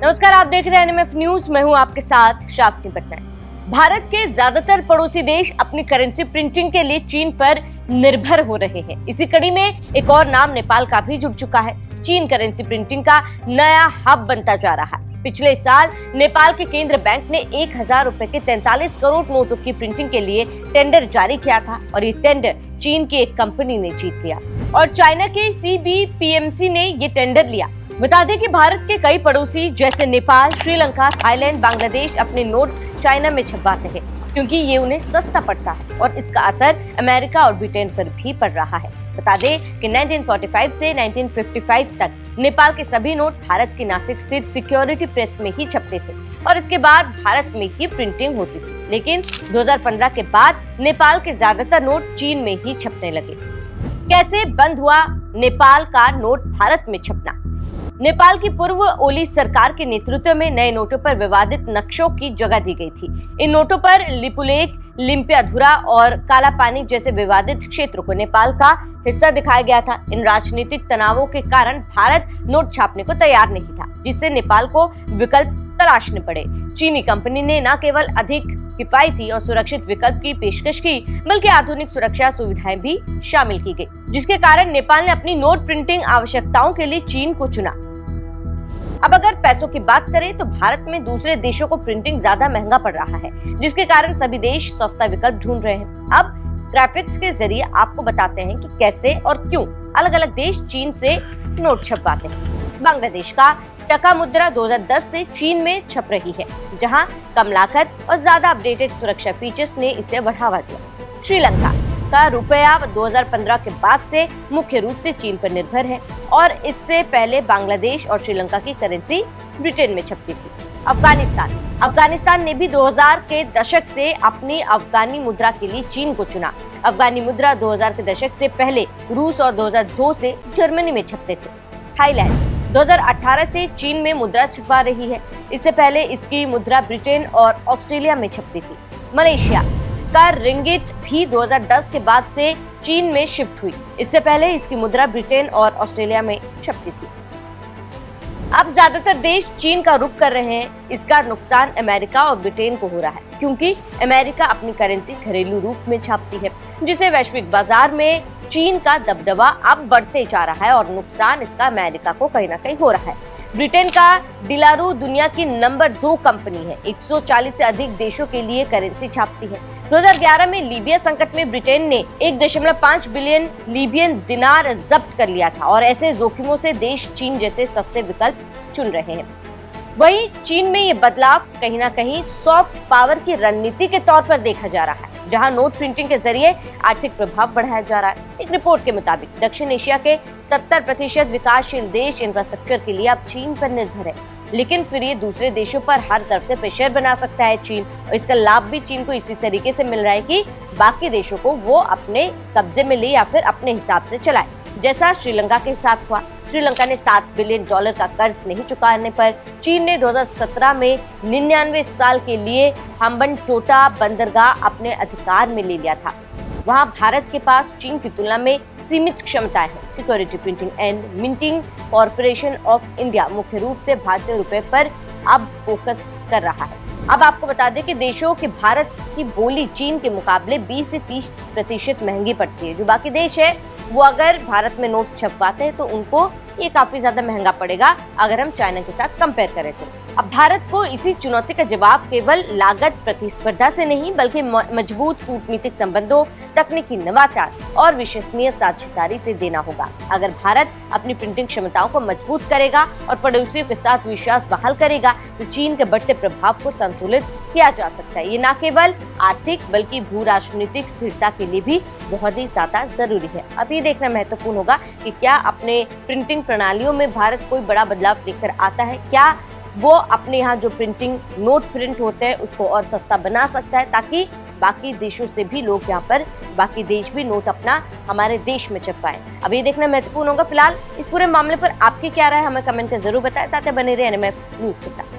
नमस्कार, आप देख रहे हैं एनएमएफ न्यूज। मैं हूं आपके साथ शाफ्ती पटनायक। भारत के ज्यादातर पड़ोसी देश अपनी करेंसी प्रिंटिंग के लिए चीन पर निर्भर हो रहे हैं। इसी कड़ी में एक और नाम नेपाल का भी जुड़ चुका है। चीन करेंसी प्रिंटिंग का नया हब बनता जा रहा है। पिछले साल नेपाल के केंद्र बैंक ने 1000 रुपए के 43 करोड़ नोटों की प्रिंटिंग के लिए टेंडर जारी किया था और ये टेंडर चीन की एक कंपनी ने जीत लिया और चाइना के CBPMC ने ये टेंडर लिया। बता दें कि भारत के कई पड़ोसी जैसे नेपाल, श्रीलंका, थाईलैंड, बांग्लादेश अपने नोट चाइना में छपवाते हैं क्योंकि ये उन्हें सस्ता पड़ता है और इसका असर अमेरिका और ब्रिटेन पर भी पड़ रहा है। बता दें कि 1945 से 1955 तक नेपाल के सभी नोट भारत के नासिक स्थित सिक्योरिटी प्रेस में ही छपते थे और इसके बाद भारत में ही प्रिंटिंग होती थी। लेकिन 2015 के बाद नेपाल के ज्यादातर नोट चीन में ही छपने लगे। कैसे बंद हुआ नेपाल का नोट भारत में छपना? नेपाल की पूर्व ओली सरकार के नेतृत्व में नए नोटों पर विवादित नक्शों की जगह दी गई थी। इन नोटों पर लिपुलेख, लिम्पियाधुरा और काला पानी जैसे विवादित क्षेत्रों को नेपाल का हिस्सा दिखाया गया था। इन राजनीतिक तनावों के कारण भारत नोट छापने को तैयार नहीं था, जिससे नेपाल को विकल्प तलाशने पड़े। चीनी कंपनी ने न केवल अधिक किफायती और सुरक्षित विकल्प की पेशकश की, बल्कि आधुनिक सुरक्षा सुविधाएं भी शामिल की गई, जिसके कारण नेपाल ने अपनी नोट प्रिंटिंग आवश्यकताओं के लिए चीन को चुना। अब अगर पैसों की बात करें तो भारत में दूसरे देशों को प्रिंटिंग ज्यादा महंगा पड़ रहा है, जिसके कारण सभी देश सस्ता विकल्प ढूंढ रहे हैं। अब ग्राफिक्स के जरिए आपको बताते हैं कि कैसे और क्यों अलग अलग देश चीन से नोट छपवाते हैं। बांग्लादेश का टका मुद्रा 2010 से चीन में छप रही है, जहां कम लागत और ज्यादा अपडेटेड सुरक्षा फीचर्स ने इसे बढ़ावा दिया। श्रीलंका का रुपया 2015 के बाद से मुख्य रूप से चीन पर निर्भर है और इससे पहले बांग्लादेश और श्रीलंका की करेंसी ब्रिटेन में छपती थी। अफगानिस्तान ने भी 2000 के दशक से अपनी अफगानी मुद्रा के लिए चीन को चुना। अफगानी मुद्रा 2000 के दशक से पहले रूस और 2002 से जर्मनी में छपते थे। थाईलैंड 2018 से चीन में मुद्रा छपवा रही है। इससे पहले इसकी मुद्रा ब्रिटेन और ऑस्ट्रेलिया में छपती थी। मलेशिया का रिंगिट भी 2010 के बाद से चीन में शिफ्ट हुई। इससे पहले इसकी मुद्रा ब्रिटेन और ऑस्ट्रेलिया में छपती थी। अब ज्यादातर देश चीन का रुख कर रहे हैं। इसका नुकसान अमेरिका और ब्रिटेन को हो रहा है, क्योंकि अमेरिका अपनी करेंसी घरेलू रूप में छापती है, जिसे वैश्विक बाजार में चीन का दबदबा अब बढ़ते जा रहा है और नुकसान इसका अमेरिका को कहीं ना कहीं हो रहा है। ब्रिटेन का डिलारू दुनिया की नंबर 2 कंपनी है। 140 से अधिक देशों के लिए करेंसी छापती है। 2011 में लीबिया संकट में ब्रिटेन ने 1.5 बिलियन लीबियन दिनार जब्त कर लिया था और ऐसे जोखिमों से देश चीन जैसे सस्ते विकल्प चुन रहे हैं। वहीं चीन में ये बदलाव कहीं ना कहीं सॉफ्ट पावर की रणनीति के तौर पर देखा जा रहा है, जहां नोट प्रिंटिंग के जरिए आर्थिक प्रभाव बढ़ाया जा रहा है। एक रिपोर्ट के मुताबिक दक्षिण एशिया के 70% विकासशील देश इंफ्रास्ट्रक्चर के लिए अब चीन पर निर्भर है, लेकिन फिर ये दूसरे देशों पर हर तरफ से प्रेशर बना सकता है चीन, और इसका लाभ भी चीन को इसी तरीके से मिल रहा है कि बाकी देशों को वो अपने कब्जे में ले या फिर अपने हिसाब से चलाए, जैसा श्रीलंका के साथ हुआ। श्रीलंका ने $7 बिलियन का कर्ज नहीं चुकाने पर चीन ने 2017 में 99 साल के लिए हम्बनटोटा बंदरगाह अपने अधिकार में ले लिया था। वहां भारत के पास चीन की तुलना में सीमित क्षमताएं हैं। Security printing and minting corporation of India मुख्य रूप से भारतीय रुपए पर अब फोकस कर रहा है। अब आपको बता दें कि देशों की भारत की बोली चीन के मुकाबले 20 से 30% महंगी पड़ती है। जो बाकी देश है वो अगर भारत में नोट छपवाते हैं तो उनको ये काफी ज्यादा महंगा पड़ेगा अगर हम चाइना के साथ कंपेयर करें तो। अब भारत को इसी चुनौती का जवाब केवल लागत प्रतिस्पर्धा से नहीं, बल्कि मजबूत कूटनीतिक संबंधों, तकनीकी नवाचार और विश्वसनीय साझेदारी से देना होगा। अगर भारत अपनी प्रिंटिंग क्षमताओं को मजबूत करेगा और पड़ोसियों के साथ विश्वास बहाल करेगा तो चीन के बढ़ते प्रभाव को संतुलित किया जा सकता है। ये न केवल आर्थिक बल्कि भू राजनीतिक स्थिरता के लिए भी बहुत ही ज्यादा जरूरी है। अब ये देखना महत्वपूर्ण होगा कि क्या अपने प्रिंटिंग प्रणालियों में भारत कोई बड़ा बदलाव लेकर आता है, क्या वो अपने यहाँ जो प्रिंटिंग नोट प्रिंट होते हैं उसको और सस्ता बना सकता है, ताकि बाकी देशों से भी लोग यहाँ पर, बाकी देश भी नोट अपना हमारे देश में छपवाएं। अब ये देखना महत्वपूर्ण होगा। फिलहाल इस पूरे मामले पर आपकी क्या राय, हमें कमेंट कर जरूर बताएं। साथ ही बने रहे एनएमएफ न्यूज के साथ।